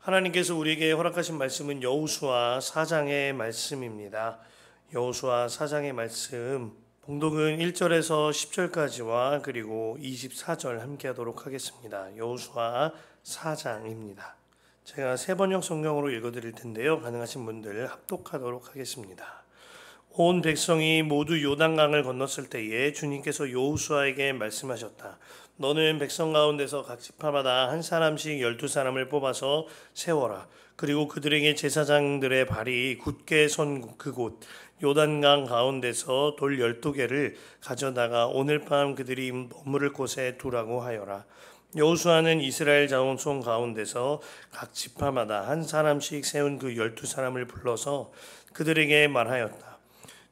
하나님께서 우리에게 허락하신 말씀은 여호수아 4장의 말씀입니다. 여호수아 4장의 말씀 봉독은 1절에서 10절까지와 그리고 24절 함께 하도록 하겠습니다. 여호수아 4장입니다. 제가 세 번역 성경으로 읽어드릴 텐데요. 가능하신 분들 합독하도록 하겠습니다. 온 백성이 모두 요단강을 건넜을 때에 주님께서 여호수아에게 말씀하셨다. 너는 백성 가운데서 각 지파마다 한 사람씩 12사람을 뽑아서 세워라. 그리고 그들에게 제사장들의 발이 굳게 선 그곳 요단강 가운데서 돌 12개를 가져다가 오늘 밤 그들이 머무를 곳에 두라고 하여라. 여호수아는 이스라엘 자손 가운데서 각 지파마다 한 사람씩 세운 그 12사람을 불러서 그들에게 말하였다.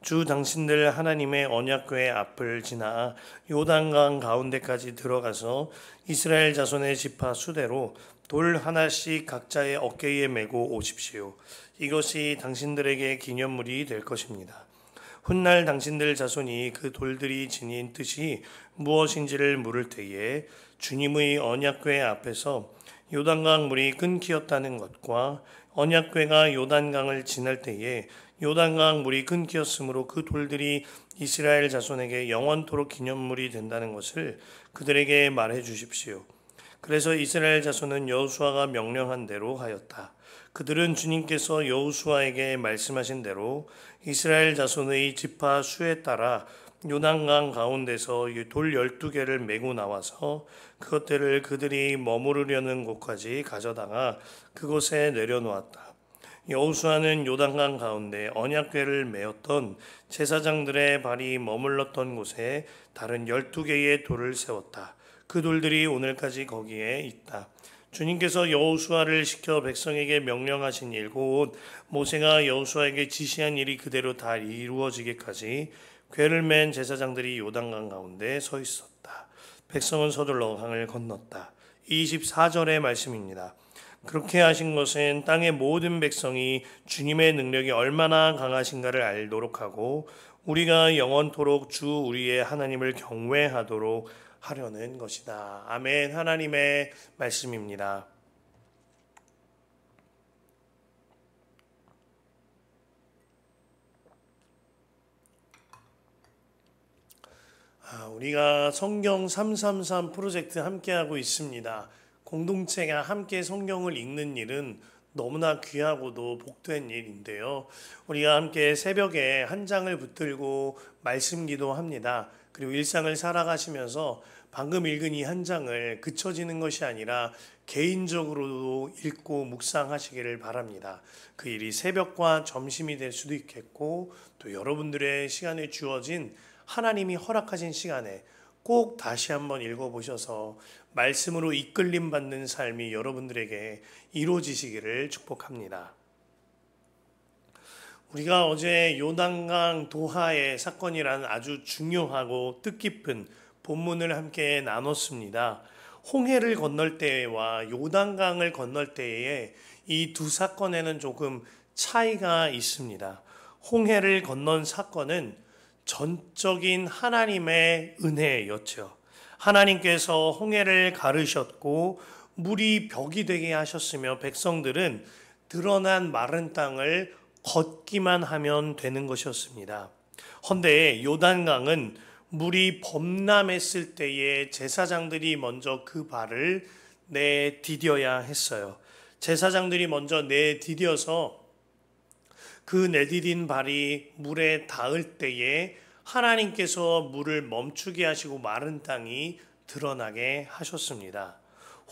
주 당신들 하나님의 언약궤 앞을 지나 요단강 가운데까지 들어가서 이스라엘 자손의 지파 수대로 돌 하나씩 각자의 어깨에 메고 오십시오. 이것이 당신들에게 기념물이 될 것입니다. 훗날 당신들 자손이 그 돌들이 지닌 뜻이 무엇인지를 물을 때에 주님의 언약궤 앞에서 요단강 물이 끊기었다는 것과 언약궤가 요단강을 지날 때에 요단강 물이 끊기었으므로 그 돌들이 이스라엘 자손에게 영원토록 기념물이 된다는 것을 그들에게 말해 주십시오. 그래서 이스라엘 자손은 여호수아가 명령한 대로 하였다. 그들은 주님께서 여호수아에게 말씀하신 대로 이스라엘 자손의 지파 수에 따라 요단강 가운데서 돌 12개를 메고 나와서 그것들을 그들이 머무르려는 곳까지 가져다가 그곳에 내려놓았다. 여호수아는 요단강 가운데 언약궤를 메었던 제사장들의 발이 머물렀던 곳에 다른 12개의 돌을 세웠다. 그 돌들이 오늘까지 거기에 있다. 주님께서 여호수아를 시켜 백성에게 명령하신 일, 곧 모세가 여호수아에게 지시한 일이 그대로 다 이루어지기까지 궤를 맨 제사장들이 요단강 가운데 서 있었다. 백성은 서둘러 강을 건넜다. 24절의 말씀입니다. 그렇게 하신 것은 땅의 모든 백성이 주님의 능력이 얼마나 강하신가를 알도록 하고 우리가 영원토록 주 우리의 하나님을 경외하도록 하려는 것이다. 아멘. 하나님의 말씀입니다. 우리가 성경 333 프로젝트 함께하고 있습니다. 공동체가 함께 성경을 읽는 일은 너무나 귀하고도 복된 일인데요. 우리가 함께 새벽에 한 장을 붙들고 말씀 기도합니다. 그리고 일상을 살아가시면서 방금 읽은 이 한 장을 그쳐지는 것이 아니라 개인적으로도 읽고 묵상하시기를 바랍니다. 그 일이 새벽과 점심이 될 수도 있겠고 또 여러분들의 시간에 주어진 하나님이 허락하신 시간에 꼭 다시 한번 읽어보셔서 말씀으로 이끌림 받는 삶이 여러분들에게 이루어지시기를 축복합니다. 우리가 어제 요단강 도하의 사건이라는 아주 중요하고 뜻깊은 본문을 함께 나눴습니다. 홍해를 건널 때와 요단강을 건널 때에 이 두 사건에는 조금 차이가 있습니다. 홍해를 건넌 사건은 전적인 하나님의 은혜였죠. 하나님께서 홍해를 가르셨고 물이 벽이 되게 하셨으며 백성들은 드러난 마른 땅을 걷기만 하면 되는 것이었습니다. 헌데 요단강은 물이 범람했을 때에 제사장들이 먼저 그 발을 내디뎌야 했어요. 제사장들이 먼저 내디뎌서 그 내디딘 발이 물에 닿을 때에 하나님께서 물을 멈추게 하시고 마른 땅이 드러나게 하셨습니다.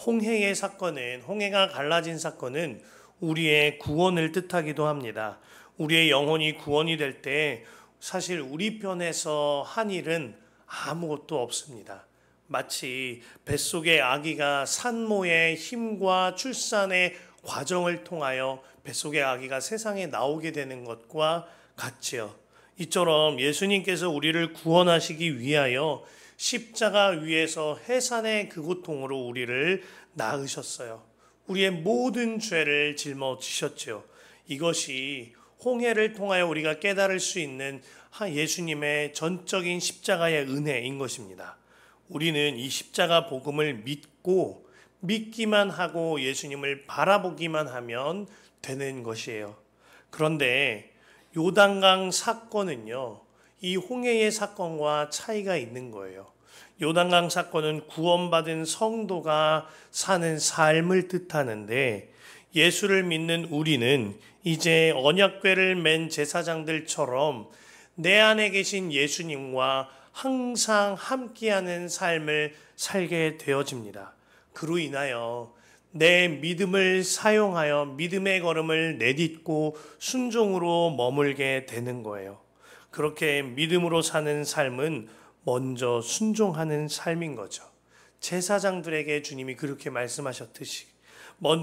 홍해의 사건은, 홍해가 갈라진 사건은 우리의 구원을 뜻하기도 합니다. 우리의 영혼이 구원이 될 때 사실 우리 편에서 한 일은 아무것도 없습니다. 마치 뱃속의 아기가 산모의 힘과 출산의 과정을 통하여 뱃속의 아기가 세상에 나오게 되는 것과 같지요. 이처럼 예수님께서 우리를 구원하시기 위하여 십자가 위에서 해산의 그 고통으로 우리를 낳으셨어요. 우리의 모든 죄를 짊어지셨죠. 이것이 홍해를 통하여 우리가 깨달을 수 있는 예수님의 전적인 십자가의 은혜인 것입니다. 우리는 이 십자가 복음을 믿고 믿기만 하고 예수님을 바라보기만 하면 되는 것이에요. 그런데 요단강 사건은요, 이 홍해의 사건과 차이가 있는 거예요. 요단강 사건은 구원받은 성도가 사는 삶을 뜻하는데, 예수를 믿는 우리는 이제 언약궤를 맨 제사장들처럼 내 안에 계신 예수님과 항상 함께하는 삶을 살게 되어집니다. 그로 인하여 내 믿음을 사용하여 믿음의 걸음을 내딛고 순종으로 머물게 되는 거예요. 그렇게 믿음으로 사는 삶은 먼저 순종하는 삶인 거죠. 제사장들에게 주님이 그렇게 말씀하셨듯이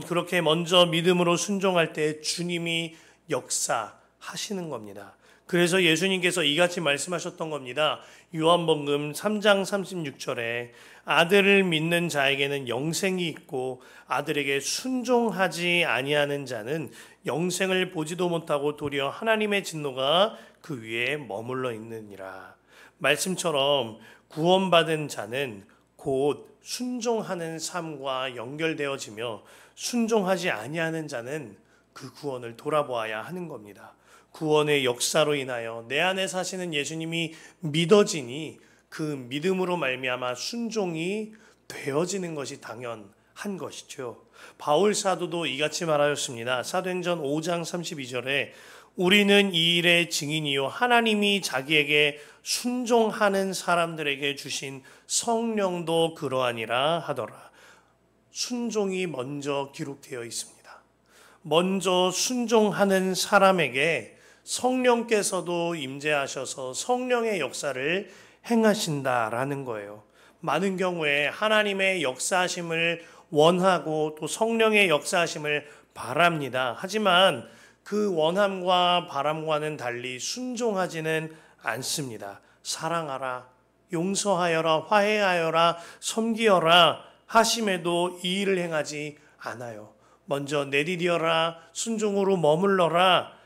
그렇게 먼저 믿음으로 순종할 때 주님이 역사하시는 겁니다. 그래서 예수님께서 이같이 말씀하셨던 겁니다. 요한복음 3장 36절에 아들을 믿는 자에게는 영생이 있고 아들에게 순종하지 아니하는 자는 영생을 보지도 못하고 도리어 하나님의 진노가 그 위에 머물러 있느니라. 말씀처럼 구원받은 자는 곧 순종하는 삶과 연결되어지며 순종하지 아니하는 자는 그 구원을 돌아보아야 하는 겁니다. 구원의 역사로 인하여 내 안에 사시는 예수님이 믿어지니 그 믿음으로 말미암아 순종이 되어지는 것이 당연한 것이죠. 바울 사도도 이같이 말하였습니다. 사도행전 5장 32절에 우리는 이 일의 증인이요 하나님이 자기에게 순종하는 사람들에게 주신 성령도 그러하니라 하더라. 순종이 먼저 기록되어 있습니다. 먼저 순종하는 사람에게 성령께서도 임재하셔서 성령의 역사를 행하신다라는 거예요. 많은 경우에 하나님의 역사하심을 원하고 또 성령의 역사하심을 바랍니다. 하지만 그 원함과 바람과는 달리 순종하지는 않습니다. 사랑하라, 용서하여라, 화해하여라, 섬기어라 하심에도 이 일을 행하지 않아요. 먼저 내디디어라, 순종으로 머물러라,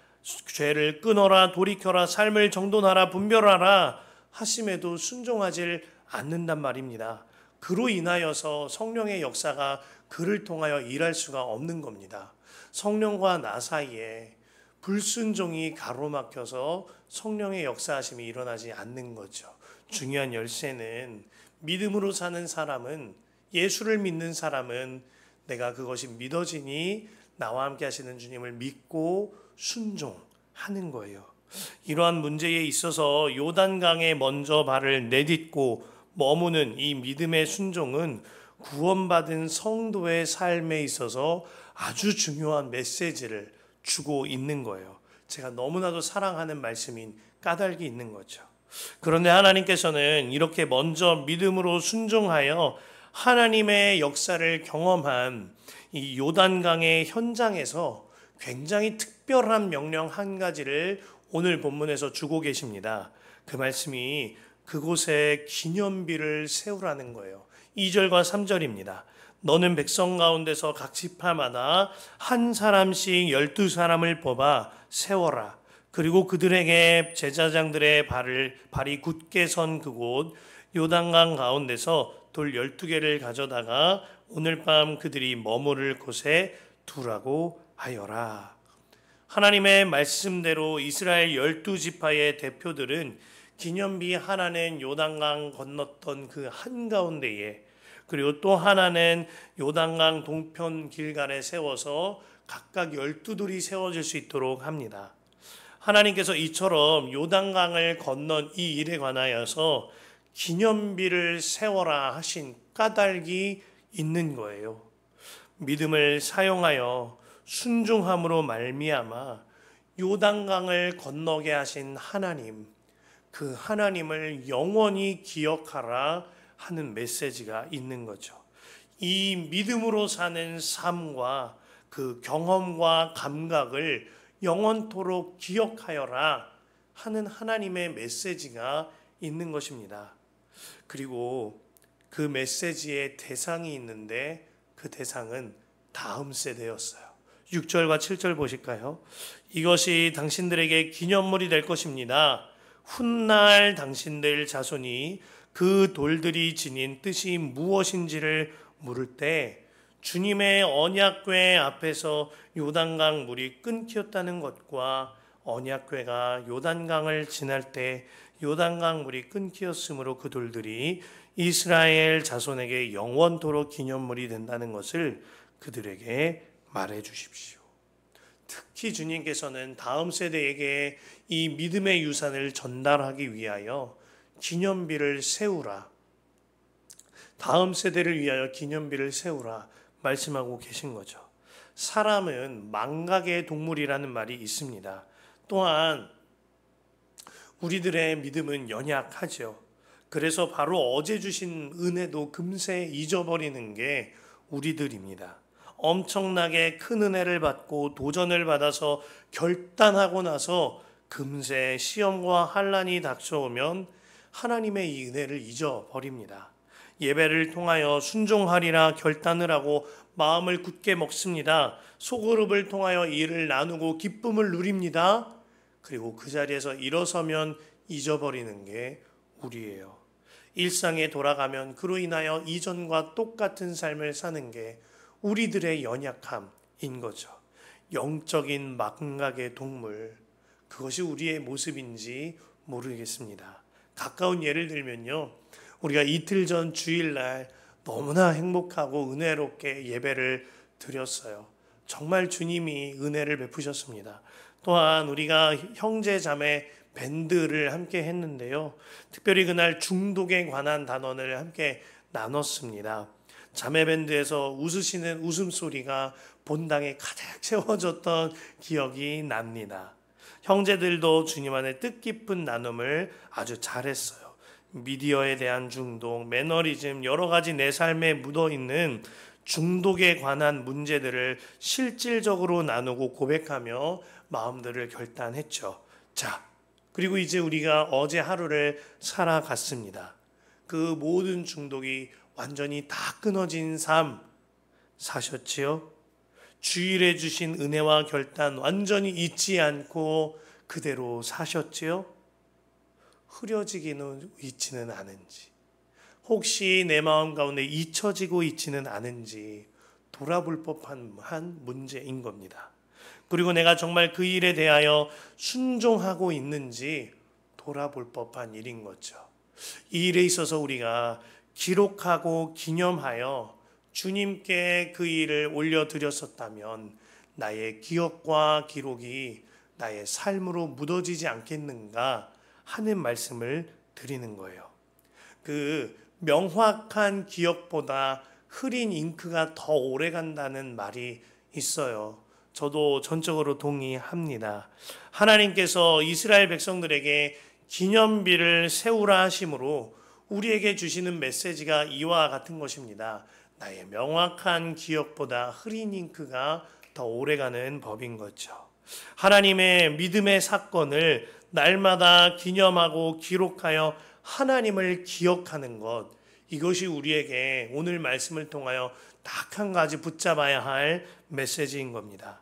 죄를 끊어라, 돌이켜라, 삶을 정돈하라, 분별하라 하심에도 순종하지 않는단 말입니다. 그로 인하여서 성령의 역사가 그를 통하여 일할 수가 없는 겁니다. 성령과 나 사이에 불순종이 가로막혀서 성령의 역사하심이 일어나지 않는 거죠. 중요한 열쇠는 믿음으로 사는 사람은, 예수를 믿는 사람은 내가 그것이 믿어지니 나와 함께 하시는 주님을 믿고 순종하는 거예요. 이러한 문제에 있어서 요단강에 먼저 발을 내딛고 머무는 이 믿음의 순종은 구원받은 성도의 삶에 있어서 아주 중요한 메시지를 주고 있는 거예요. 제가 너무나도 사랑하는 말씀인 까닭이 있는 거죠. 그런데 하나님께서는 이렇게 먼저 믿음으로 순종하여 하나님의 역사를 경험한 이 요단강의 현장에서 굉장히 특별한 명령 한 가지를 오늘 본문에서 주고 계십니다. 그 말씀이 그곳에 기념비를 세우라는 거예요. 2절과 3절입니다. 너는 백성 가운데서 각 지파마다 한 사람씩 12사람을 뽑아 세워라. 그리고 그들에게 제사장들의 발이 굳게 선 그곳 요단강 가운데서 돌 12개를 가져다가 오늘 밤 그들이 머무를 곳에 두라고 하여라. 하나님의 말씀대로 이스라엘 12지파의 대표들은 기념비 하나는 요단강 건넜던 그 한가운데에, 그리고 또 하나는 요단강 동편 길갈에 세워서 각각 12돌이 세워질 수 있도록 합니다. 하나님께서 이처럼 요단강을 건넌 이 일에 관하여서 기념비를 세워라 하신 까닭이 있는 거예요. 믿음을 사용하여 순종함으로 말미암아 요단강을 건너게 하신 하나님, 그 하나님을 영원히 기억하라 하는 메시지가 있는 거죠. 이 믿음으로 사는 삶과 그 경험과 감각을 영원토록 기억하여라 하는 하나님의 메시지가 있는 것입니다. 그리고 그 메시지의 대상이 있는데 그 대상은 다음 세대였어요. 6절과 7절 보실까요? 이것이 당신들에게 기념물이 될 것입니다. 훗날 당신들 자손이 그 돌들이 지닌 뜻이 무엇인지를 물을 때 주님의 언약궤 앞에서 요단강 물이 끊겼다는 것과 언약궤가 요단강을 지날 때 요단강 물이 끊겼으므로 그 돌들이 이스라엘 자손에게 영원토록 기념물이 된다는 것을 그들에게 말해 주십시오. 특히 주님께서는 다음 세대에게 이 믿음의 유산을 전달하기 위하여 기념비를 세우라, 다음 세대를 위하여 기념비를 세우라 말씀하고 계신 거죠. 사람은 망각의 동물이라는 말이 있습니다. 또한 우리들의 믿음은 연약하죠. 그래서 바로 어제 주신 은혜도 금세 잊어버리는 게 우리들입니다. 엄청나게 큰 은혜를 받고 도전을 받아서 결단하고 나서 금세 시험과 환난이 닥쳐오면 하나님의 이 은혜를 잊어버립니다. 예배를 통하여 순종하리라 결단을 하고 마음을 굳게 먹습니다. 소그룹을 통하여 일을 나누고 기쁨을 누립니다. 그리고 그 자리에서 일어서면 잊어버리는 게 우리예요. 일상에 돌아가면 그로 인하여 이전과 똑같은 삶을 사는 게 우리들의 연약함인 거죠. 영적인 망각의 동물, 그것이 우리의 모습인지 모르겠습니다. 가까운 예를 들면요, 우리가 이틀 전 주일날 너무나 행복하고 은혜롭게 예배를 드렸어요. 정말 주님이 은혜를 베푸셨습니다. 또한 우리가 형제 자매 밴드를 함께 했는데요, 특별히 그날 중독에 관한 단원을 함께 나눴습니다. 자매 밴드에서 웃으시는 웃음소리가 본당에 가득 채워졌던 기억이 납니다. 형제들도 주님 안에 뜻깊은 나눔을 아주 잘했어요. 미디어에 대한 중독, 매너리즘, 여러 가지 내 삶에 묻어있는 중독에 관한 문제들을 실질적으로 나누고 고백하며 마음들을 결단했죠. 자, 그리고 이제 우리가 어제 하루를 살아갔습니다. 그 모든 중독이 완전히 다 끊어진 삶 사셨지요? 주일에 주신 은혜와 결단 완전히 잊지 않고 그대로 사셨지요? 흐려지기는 있지는 않은지, 혹시 내 마음 가운데 잊혀지고 있지는 않은지 돌아볼 법한 문제인 겁니다. 그리고 내가 정말 그 일에 대하여 순종하고 있는지 돌아볼 법한 일인 거죠. 이 일에 있어서 우리가 기록하고 기념하여 주님께 그 일을 올려드렸었다면 나의 기억과 기록이 나의 삶으로 묻어지지 않겠는가 하는 말씀을 드리는 거예요. 그 명확한 기억보다 흐린 잉크가 더 오래 간다는 말이 있어요. 저도 전적으로 동의합니다. 하나님께서 이스라엘 백성들에게 기념비를 세우라 하심으로 우리에게 주시는 메시지가 이와 같은 것입니다. 나의 명확한 기억보다 흐린 잉크가 더 오래가는 법인 거죠. 하나님의 믿음의 사건을 날마다 기념하고 기록하여 하나님을 기억하는 것, 이것이 우리에게 오늘 말씀을 통하여 딱 한 가지 붙잡아야 할 메시지인 겁니다.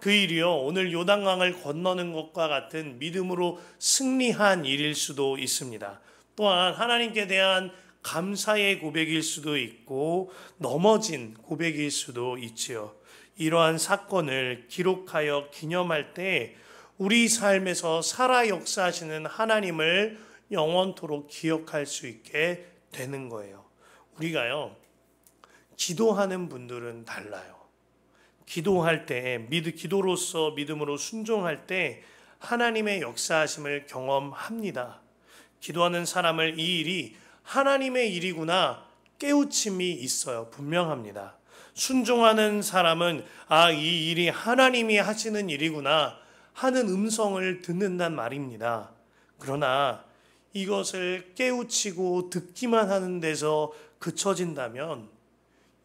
그 일이요, 오늘 요단강을 건너는 것과 같은 믿음으로 승리한 일일 수도 있습니다. 또한 하나님께 대한 감사의 고백일 수도 있고 넘어진 고백일 수도 있지요. 이러한 사건을 기록하여 기념할 때 우리 삶에서 살아 역사하시는 하나님을 영원토록 기억할 수 있게 되는 거예요. 우리가요, 기도하는 분들은 달라요. 기도할 때, 기도로서 믿음으로 순종할 때 하나님의 역사하심을 경험합니다. 기도하는 사람을 이 일이 하나님의 일이구나 깨우침이 있어요. 분명합니다. 순종하는 사람은 이 일이 하나님이 하시는 일이구나 하는 음성을 듣는단 말입니다. 그러나 이것을 깨우치고 듣기만 하는 데서 그쳐진다면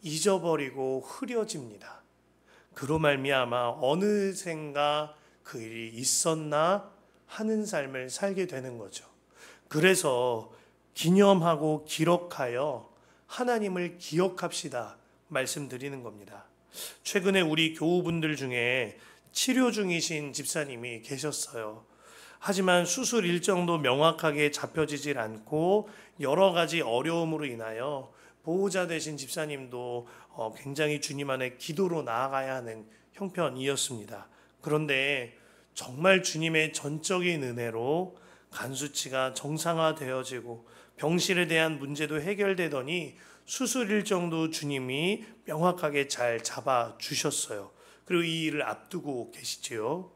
잊어버리고 흐려집니다. 그로 말미암아 어느샌가 그 일이 있었나 하는 삶을 살게 되는 거죠. 그래서 기념하고 기록하여 하나님을 기억합시다 말씀드리는 겁니다. 최근에 우리 교우분들 중에 치료 중이신 집사님이 계셨어요. 하지만 수술 일정도 명확하게 잡혀지질 않고 여러 가지 어려움으로 인하여 보호자 되신 집사님도 굉장히 주님 안에 기도로 나아가야 하는 형편이었습니다. 그런데 정말 주님의 전적인 은혜로 간 수치가 정상화되어지고 병실에 대한 문제도 해결되더니 수술 일정도 주님이 명확하게 잘 잡아 주셨어요. 그리고 이 일을 앞두고 계시지요.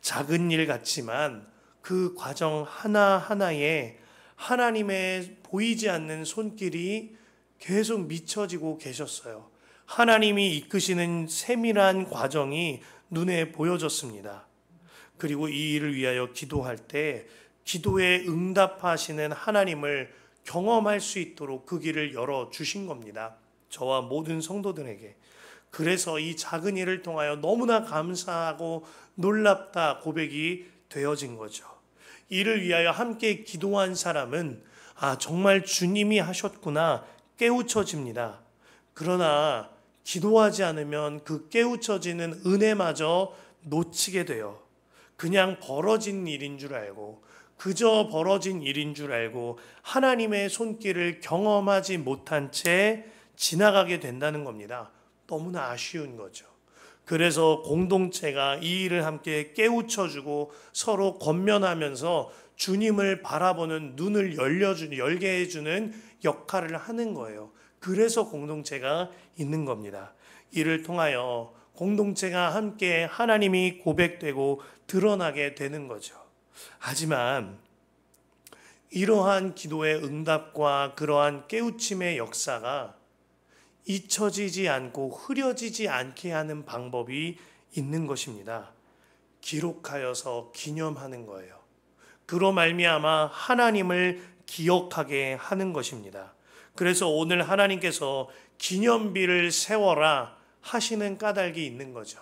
작은 일 같지만 그 과정 하나하나에 하나님의 보이지 않는 손길이 계속 미쳐지고 계셨어요. 하나님이 이끄시는 세밀한 과정이 눈에 보여졌습니다. 그리고 이 일을 위하여 기도할 때 기도에 응답하시는 하나님을 경험할 수 있도록 그 길을 열어주신 겁니다. 저와 모든 성도들에게. 그래서 이 작은 일을 통하여 너무나 감사하고 놀랍다 고백이 되어진 거죠. 이를 위하여 함께 기도한 사람은 정말 주님이 하셨구나 깨우쳐집니다. 그러나 기도하지 않으면 그 깨우쳐지는 은혜마저 놓치게 돼요. 그냥 벌어진 일인 줄 알고 그저 벌어진 일인 줄 알고 하나님의 손길을 경험하지 못한 채 지나가게 된다는 겁니다. 너무나 아쉬운 거죠. 그래서 공동체가 이 일을 함께 깨우쳐주고 서로 권면하면서 주님을 바라보는 눈을 열게 해주는 역할을 하는 거예요. 그래서 공동체가 있는 겁니다. 이를 통하여 공동체가 함께 하나님이 고백되고 드러나게 되는 거죠. 하지만 이러한 기도의 응답과 그러한 깨우침의 역사가 잊혀지지 않고 흐려지지 않게 하는 방법이 있는 것입니다. 기록하여서 기념하는 거예요. 그로 말미암아 하나님을 기억하게 하는 것입니다. 그래서 오늘 하나님께서 기념비를 세워라 하시는 까닭이 있는 거죠.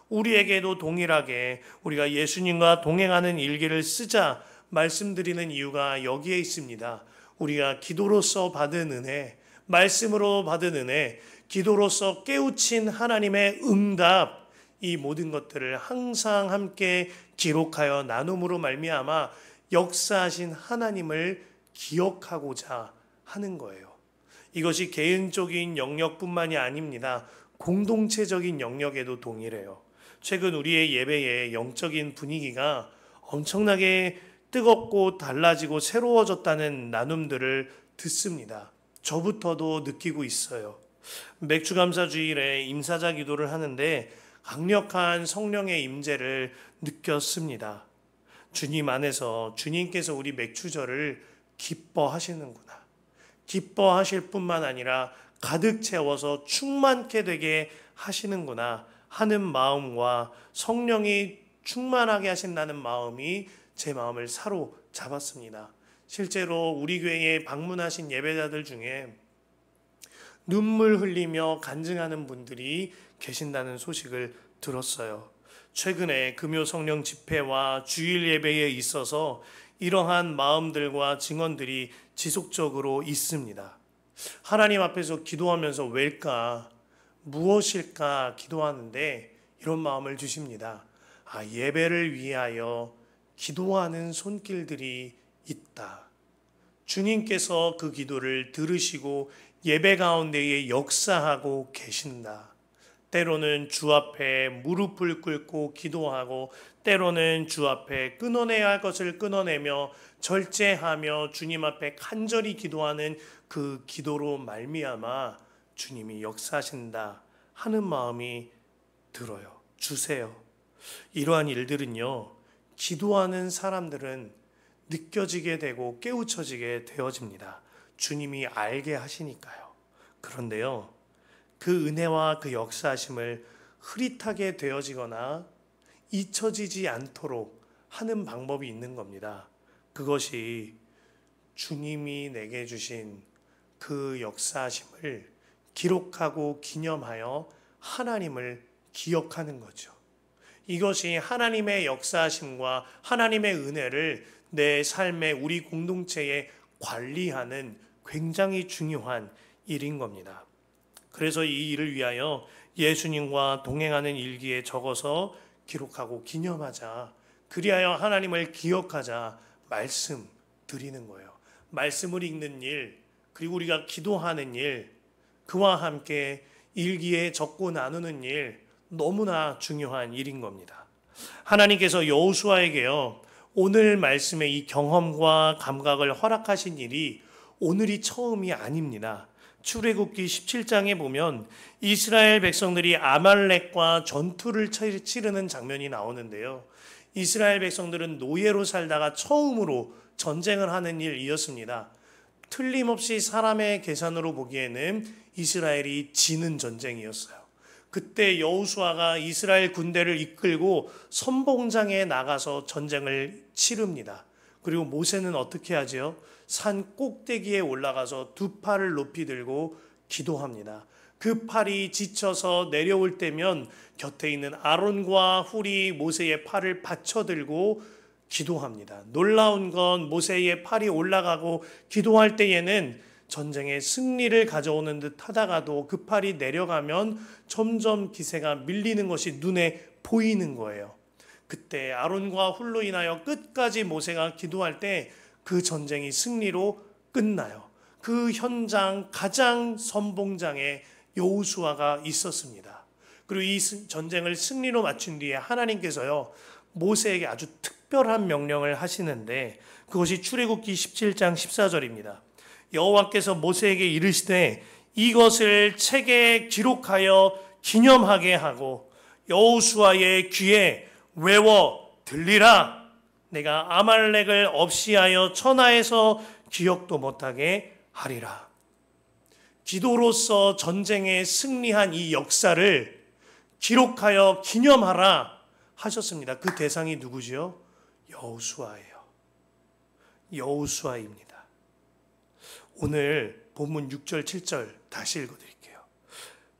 우리에게도 동일하게 우리가 예수님과 동행하는 일기를 쓰자 말씀드리는 이유가 여기에 있습니다. 우리가 기도로서 받은 은혜, 말씀으로 받은 은혜, 기도로서 깨우친 하나님의 응답, 이 모든 것들을 항상 함께 기록하여 나눔으로 말미암아 역사하신 하나님을 기억하고자 하는 거예요. 이것이 개인적인 영역뿐만이 아닙니다. 공동체적인 영역에도 동일해요. 최근 우리의 예배의 영적인 분위기가 엄청나게 뜨겁고 달라지고 새로워졌다는 나눔들을 듣습니다. 저부터도 느끼고 있어요. 맥주감사주일에 임사자 기도를 하는데 강력한 성령의 임재를 느꼈습니다. 주님 안에서 주님께서 우리 맥주절을 기뻐하시는구나. 기뻐하실 뿐만 아니라 가득 채워서 충만케 되게 하시는구나 하는 마음과 성령이 충만하게 하신다는 마음이 제 마음을 사로잡았습니다. 실제로 우리 교회에 방문하신 예배자들 중에 눈물 흘리며 간증하는 분들이 계신다는 소식을 들었어요. 최근에 금요 성령 집회와 주일 예배에 있어서 이러한 마음들과 증언들이 지속적으로 있습니다. 하나님 앞에서 기도하면서 왜일까, 무엇일까 기도하는데 이런 마음을 주십니다. 예배를 위하여 기도하는 손길들이 있다. 주님께서 그 기도를 들으시고 예배 가운데에 역사하고 계신다. 때로는 주 앞에 무릎을 꿇고 기도하고 때로는 주 앞에 끊어내야 할 것을 끊어내며 절제하며 주님 앞에 간절히 기도하는 그 기도로 말미암아 주님이 역사하신다 하는 마음이 들어요. 주세요. 이러한 일들은요, 기도하는 사람들은 느껴지게 되고 깨우쳐지게 되어집니다. 주님이 알게 하시니까요. 그런데요, 그 은혜와 그 역사하심을 흐릿하게 되어지거나 잊혀지지 않도록 하는 방법이 있는 겁니다. 그것이 주님이 내게 주신 그 역사하심을 기록하고 기념하여 하나님을 기억하는 거죠. 이것이 하나님의 역사하심과 하나님의 은혜를 내 삶의 우리 공동체에 관리하는 굉장히 중요한 일인 겁니다. 그래서 이 일을 위하여 예수님과 동행하는 일기에 적어서 기록하고 기념하자. 그리하여 하나님을 기억하자 말씀 드리는 거예요. 말씀을 읽는 일, 그리고 우리가 기도하는 일, 그와 함께 일기에 적고 나누는 일, 너무나 중요한 일인 겁니다. 하나님께서 여호수아에게요, 오늘 말씀의 이 경험과 감각을 허락하신 일이 오늘이 처음이 아닙니다. 출애굽기 17장에 보면 이스라엘 백성들이 아말렉과 전투를 치르는 장면이 나오는데요. 이스라엘 백성들은 노예로 살다가 처음으로 전쟁을 하는 일이었습니다. 틀림없이 사람의 계산으로 보기에는 이스라엘이 지는 전쟁이었어요. 그때 여호수아가 이스라엘 군대를 이끌고 선봉장에 나가서 전쟁을 치릅니다. 그리고 모세는 어떻게 하죠? 산 꼭대기에 올라가서 두 팔을 높이 들고 기도합니다. 그 팔이 지쳐서 내려올 때면 곁에 있는 아론과 훌이 모세의 팔을 받쳐들고 기도합니다. 놀라운 건 모세의 팔이 올라가고 기도할 때에는 전쟁의 승리를 가져오는 듯 하다가도 그 팔이 내려가면 점점 기세가 밀리는 것이 눈에 보이는 거예요. 그때 아론과 훌로 인하여 끝까지 모세가 기도할 때 그 전쟁이 승리로 끝나요. 그 현장 가장 선봉장에 여호수아가 있었습니다. 그리고 이 전쟁을 승리로 마친 뒤에 하나님께서요, 모세에게 아주 특별한 명령을 하시는데 그것이 출애굽기 17장 14절입니다. 여호와께서 모세에게 이르시되 이것을 책에 기록하여 기념하게 하고 여호수아의 귀에 외워 들리라. 내가 아말렉을 없이하여 천하에서 기억도 못하게 하리라. 기도로서 전쟁에 승리한 이 역사를 기록하여 기념하라 하셨습니다. 그 대상이 누구지요? 여호수아예요. 여호수아입니다. 오늘 본문 6절 7절 다시 읽어드릴게요.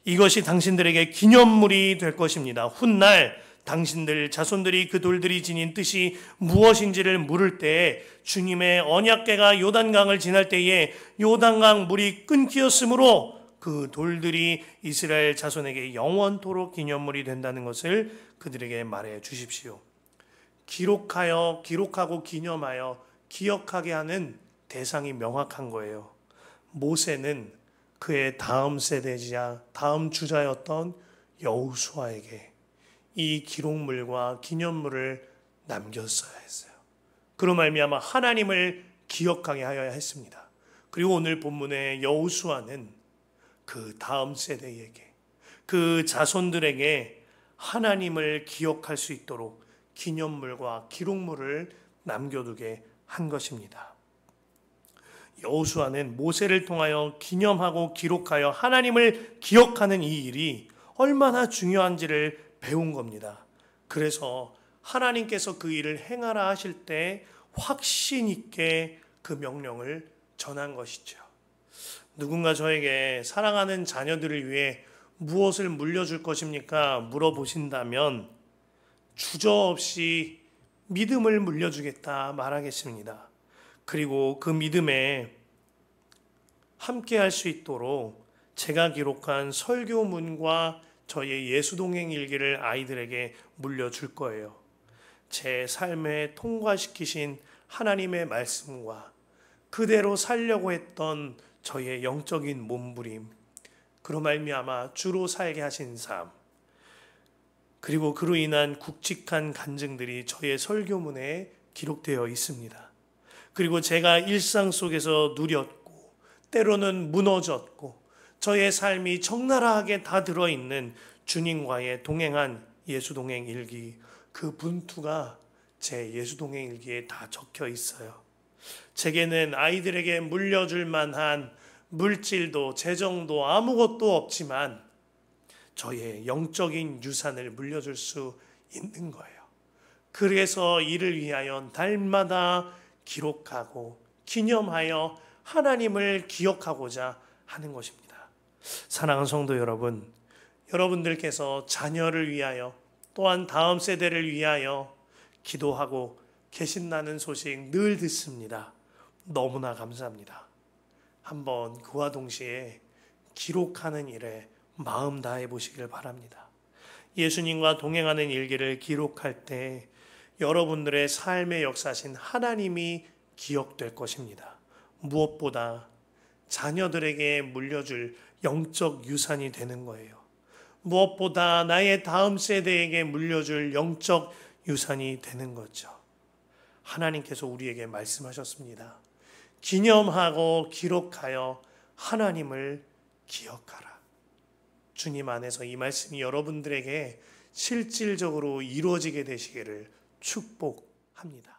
이것이 당신들에게 기념물이 될 것입니다. 훗날 당신들 자손들이 그 돌들이 지닌 뜻이 무엇인지를 물을 때 주님의 언약궤가 요단강을 지날 때에 요단강 물이 끊기었으므로 그 돌들이 이스라엘 자손에게 영원토록 기념물이 된다는 것을 그들에게 말해 주십시오. 기록하고 기념하여 기억하게 하는 대상이 명확한 거예요. 모세는 그의 다음 세대이자 다음 주자였던 여호수아에게 이 기록물과 기념물을 남겼어야 했어요. 그로 말미암아 하나님을 기억하게 하여야 했습니다. 그리고 오늘 본문의 여호수아는 그 다음 세대에게, 그 자손들에게 하나님을 기억할 수 있도록 기념물과 기록물을 남겨두게 한 것입니다. 여호수아는 모세를 통하여 기념하고 기록하여 하나님을 기억하는 이 일이 얼마나 중요한지를 배운 겁니다. 그래서 하나님께서 그 일을 행하라 하실 때 확신 있게 그 명령을 전한 것이죠. 누군가 저에게 사랑하는 자녀들을 위해 무엇을 물려줄 것입니까? 물어보신다면 주저없이 믿음을 물려주겠다 말하겠습니다. 그리고 그 믿음에 함께할 수 있도록 제가 기록한 설교문과 저의 예수동행 일기를 아이들에게 물려줄 거예요. 제 삶에 통과시키신 하나님의 말씀과 그대로 살려고 했던 저의 영적인 몸부림, 그로 말미암아 주로 살게 하신 삶, 그리고 그로 인한 굵직한 간증들이 저의 설교문에 기록되어 있습니다. 그리고 제가 일상 속에서 누렸고 때로는 무너졌고 저의 삶이 적나라하게 다 들어있는 주님과의 동행한 예수동행 일기, 그 분투가 제 예수동행 일기에 다 적혀 있어요. 제게는 아이들에게 물려줄 만한 물질도 재정도 아무것도 없지만 저의 영적인 유산을 물려줄 수 있는 거예요. 그래서 이를 위하여 날마다 기록하고 기념하여 하나님을 기억하고자 하는 것입니다. 사랑하는 성도 여러분, 여러분들께서 자녀를 위하여 또한 다음 세대를 위하여 기도하고 계신다는 소식 늘 듣습니다. 너무나 감사합니다. 한번 그와 동시에 기록하는 일에 마음 다해 보시길 바랍니다. 예수님과 동행하는 일기를 기록할 때 여러분들의 삶의 역사신 하나님이 기억될 것입니다. 무엇보다 자녀들에게 물려줄 영적 유산이 되는 거예요. 무엇보다 나의 다음 세대에게 물려줄 영적 유산이 되는 거죠. 하나님께서 우리에게 말씀하셨습니다. 기념하고 기록하여 하나님을 기억하라. 주님 안에서 이 말씀이 여러분들에게 실질적으로 이루어지게 되시기를 축복합니다.